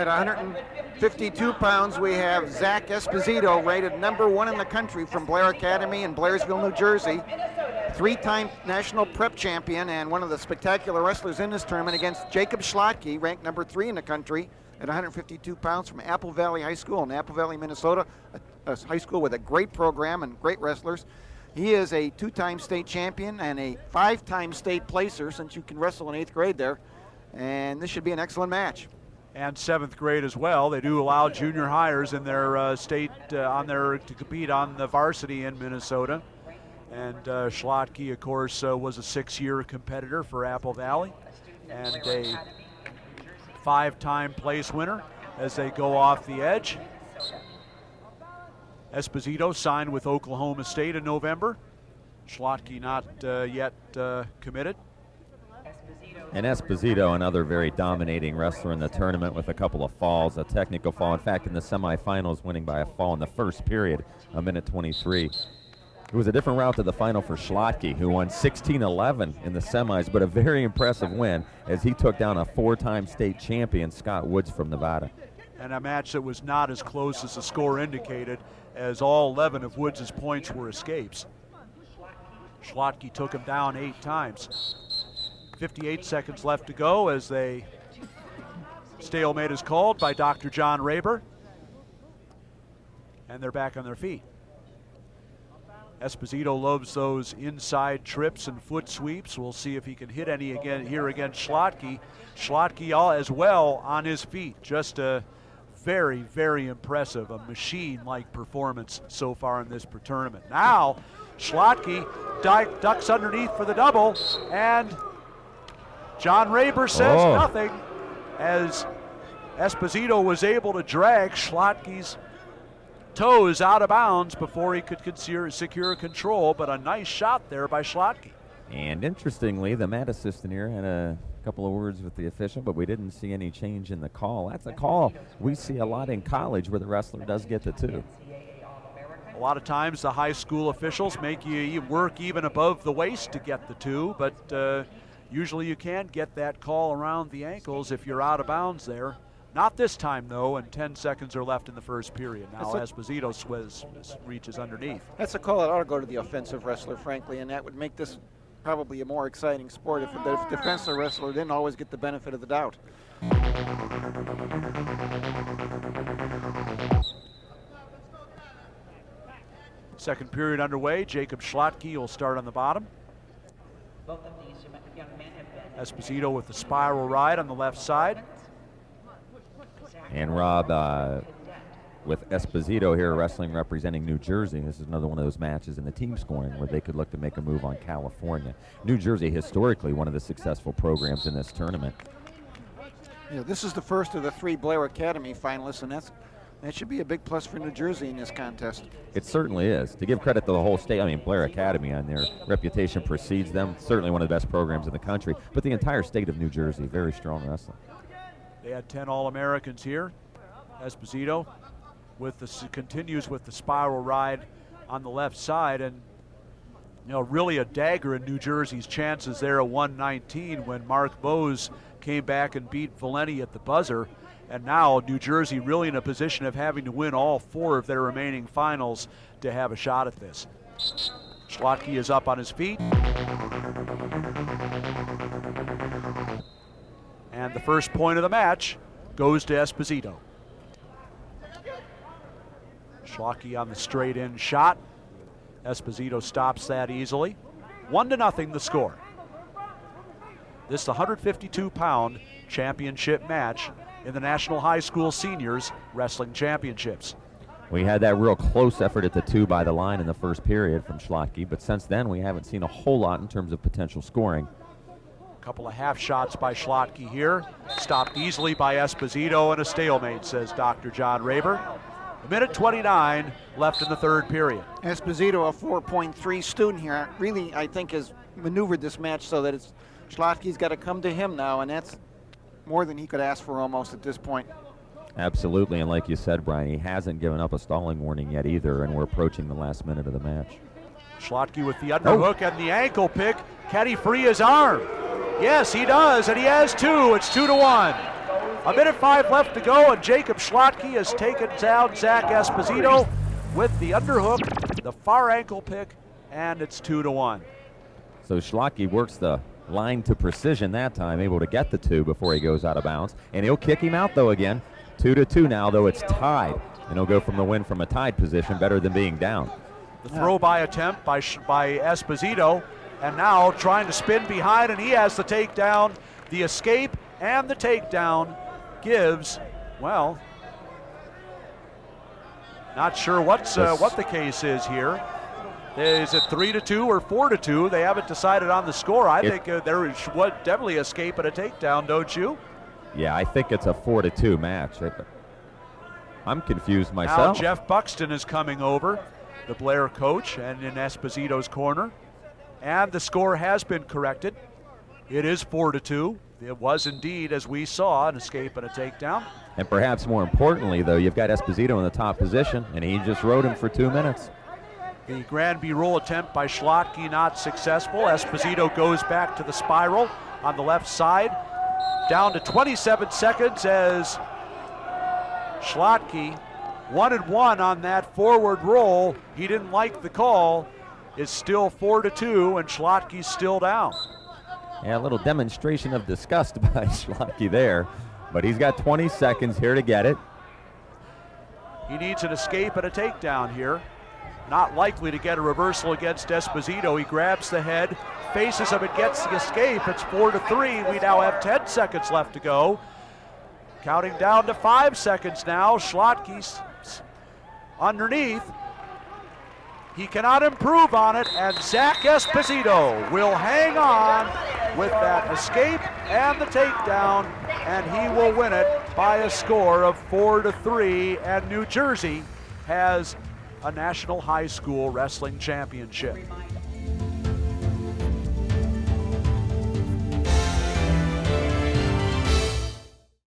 At 152 pounds, we have Zack Esposito, rated #1 in the country from Blair Academy in Blairsville, New Jersey. Three-time national prep champion and one of the spectacular wrestlers in this tournament against Jacob Schlottke, ranked #3 in the country at 152 pounds from Apple Valley High School in Apple Valley, Minnesota, a high school with a great program and great wrestlers. He is a 2-time state champion and a 5-time state placer, since you can wrestle in 8th grade there. And this should be an excellent match. And 7th grade as well. They do allow junior hires in their state to compete on the varsity in Minnesota. And Schlottke, of course, was a 6-year competitor for Apple Valley and a 5-time place winner as they go off the edge. Esposito signed with Oklahoma State in November. Schlottke not yet committed. And Esposito, another very dominating wrestler in the tournament with a couple of falls, a technical fall. In fact, in the semifinals, winning by a fall in the first period, a minute 23. It was a different route to the final for Schlottke, who won 16-11 in the semis, but a very impressive win as he took down a 4-time state champion, Scott Woods from Nevada. And a match that was not as close as the score indicated, as all 11 of Woods' points were escapes. Schlottke took him down 8 times. 58 seconds left to go as they stalemate is called by Dr. John Raber. And they're back on their feet. Esposito loves those inside trips and foot sweeps. We'll see if he can hit any again here against Schlottke. Schlottke all as well on his feet. Just a very, very impressive, a machine-like performance so far in this tournament. Now, Schlottke ducks underneath for the double, and John Raber says nothing as Esposito was able to drag Schlottke's toes out of bounds before he could secure control, but a nice shot there by Schlottke. And interestingly, the mat assistant here had a couple of words with the official, but we didn't see any change in the call. That's a call we see a lot in college where the wrestler does get the 2. A lot of times the high school officials make you work even above the waist to get the 2, but usually you can't get that call around the ankles if you're out of bounds there. Not this time, though, and 10 seconds are left in the first period. Now Esposito reaches underneath. That's a call that ought to go to the offensive wrestler, frankly, and that would make this probably a more exciting sport if the defensive wrestler didn't always get the benefit of the doubt. Second period underway. Jacob Schlottke will start on the bottom. Esposito with the spiral ride on the left side. And Rob, with Esposito here wrestling representing New Jersey, this is another one of those matches in the team scoring where they could look to make a move on California. New Jersey, historically, one of the successful programs in this tournament. Yeah, this is the first of the 3 Blair Academy finalists, and that should be a big plus for New Jersey in this contest. It certainly is. To give credit to the whole state, I mean, Blair Academy on their reputation precedes them. Certainly one of the best programs in the country, but the entire state of New Jersey, very strong wrestling. They had 10 All-Americans here. Esposito continues with the spiral ride on the left side, and really a dagger in New Jersey's chances there at 119 when Mark Bose came back and beat Valenti at the buzzer. And now New Jersey really in a position of having to win all 4 of their remaining finals to have a shot at this. Schlottke is up on his feet. And the first point of the match goes to Esposito. Schlottke on the straight in shot. Esposito stops that easily. 1-0 the score. This is the 152-pound championship match in the National High School Seniors Wrestling Championships. We had that real close effort at the 2 by the line in the first period from Schlottke, but since then we haven't seen a whole lot in terms of potential scoring. A couple of half shots by Schlottke here, stopped easily by Esposito, and a stalemate, says Dr. John Raber. 1:29 left in the third period. Esposito, a 4.3 student here, really I think has maneuvered this match so that Schlottke's got to come to him now, and that's more than he could ask for almost at this point. Absolutely, and like you said, Brian, he hasn't given up a stalling warning yet either, and we're approaching the last minute of the match. Schlottke with the underhook and the ankle pick. Can he free his arm? Yes, he does, and he has 2. It's 2-1. A minute 5 left to go, and Jacob Schlottke has taken down Zack Esposito with the underhook, the far ankle pick, and it's 2-1. So Schlottke works the line to precision that time, able to get the 2 before he goes out of bounds. And he'll kick him out, though, again. 2-2 now, though it's tied. And he'll go from the win from a tied position, better than being down. The throw-by attempt by Esposito, and now trying to spin behind, and he has the takedown. The escape and the takedown gives, well, not sure what the case is here. Is it 3-2 or 4-2? They haven't decided on the score. I think there is definitely escape and a takedown, don't you? Yeah, I think it's a 4-2 match. I'm confused myself. Now Jeff Buxton is coming over, the Blair coach, and in Esposito's corner. And the score has been corrected. It is 4-2. It was indeed, as we saw, an escape and a takedown. And perhaps more importantly, though, you've got Esposito in the top position, and he just rode him for 2 minutes. The Granby roll attempt by Schlottke not successful. Esposito goes back to the spiral on the left side. Down to 27 seconds as Schlottke, 1-1 on that forward roll. He didn't like the call. It's still 4-2, and Schlottke's still down. Yeah, a little demonstration of disgust by Schlottke there, but he's got 20 seconds here to get it. He needs an escape and a takedown here. Not likely to get a reversal against Esposito. He grabs the head, faces him, and gets the escape. It's 4-3. We now have 10 seconds left to go. Counting down to 5 seconds now. Schlottke's underneath. He cannot improve on it, and Zack Esposito will hang on with that escape and the takedown, and he will win it by a score of 4-3, and New Jersey has a National High School Wrestling Championship.